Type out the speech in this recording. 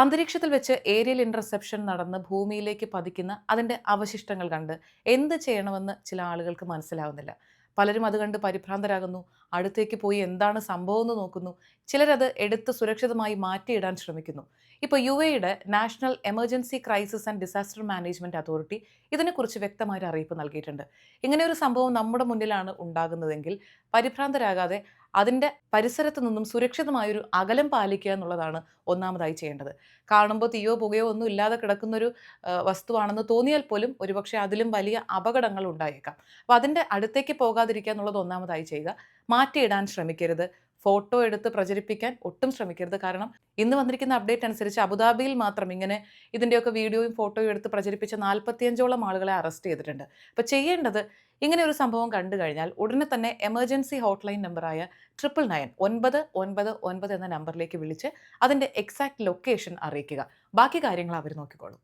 അന്തരീക്ഷത്തിൽ വെച്ച് aerial interception നടന്ന് ഭൂമിയിലേക്ക് പതിക്കുന്ന അതിന്റെ അവശിഷ്ടങ്ങൾ കണ്ട് എന്ത് ചെയ്യണമെന്ന് ചില ആളുകൾക്ക് മനസ്സിലാവുന്നില്ല. പലരും അത് കണ്ട് പരിഭ്രാന്തരാകുന്നു. അടുത്തേക്ക് പോയി എന്താണ് സംഭവം എന്ന് നോക്കുന്നു. ചിലരത് എടുത്ത് സുരക്ഷിതമായി മാറ്റിയിടാൻ ശ്രമിക്കുന്നു. ഇപ്പോൾ യുടെ national emergency crisis and disaster management authority ഇതിനെക്കുറിച്ച് വ്യക്തമായ ഒരു അറിയിപ്പ് നൽകിയിട്ടുണ്ട്. ഇങ്ങനെ ഒരു സംഭവം നമ്മുടെ മുന്നിലാണ് ഉണ്ടാകുന്നതെങ്കിൽ പരിഭ്രാന്തരാകാതെ അതിൻ്റെ പരിസരത്ത് നിന്നും സുരക്ഷിതമായൊരു അകലം പാലിക്കുക എന്നുള്ളതാണ് ഒന്നാമതായി ചെയ്യേണ്ടത്. കാണുമ്പോൾ തീയോ പുകയോ ഒന്നും ഇല്ലാതെ കിടക്കുന്നൊരു വസ്തുവാണെന്ന് തോന്നിയാൽ പോലും ഒരുപക്ഷെ അതിലും വലിയ അപകടങ്ങൾ ഉണ്ടായേക്കാം. അപ്പോൾ അതിൻ്റെ അടുത്തേക്ക് പോകാതിരിക്കുക എന്നുള്ളത് ഒന്നാമതായി ചെയ്യുക. മാറ്റിയിടാൻ ശ്രമിക്കരുത്. ഫോട്ടോ എടുത്ത് പ്രചരിപ്പിക്കാൻ ഒട്ടും ശ്രമിക്കരുത്. കാരണം ഇന്ന് വന്നിരിക്കുന്ന അപ്ഡേറ്റ് അനുസരിച്ച് അബുദാബിയിൽ മാത്രം ഇങ്ങനെ ഇതിൻ്റെയൊക്കെ വീഡിയോയും ഫോട്ടോയും എടുത്ത് പ്രചരിപ്പിച്ച 45ഓളം ആളുകളെ അറസ്റ്റ് ചെയ്തിട്ടുണ്ട്. അപ്പോൾ ചെയ്യേണ്ടത്, ഇങ്ങനെ ഒരു സംഭവം കണ്ടു കഴിഞ്ഞാൽ ഉടനെ തന്നെ എമർജൻസി ഹോട്ട്ലൈൻ നമ്പറായ 999 എന്ന നമ്പറിലേക്ക് വിളിച്ച് അതിൻ്റെ എക്സാക്ട് ലൊക്കേഷൻ അറിയിക്കുക. ബാക്കി കാര്യങ്ങൾ അവർ നോക്കിക്കോളും.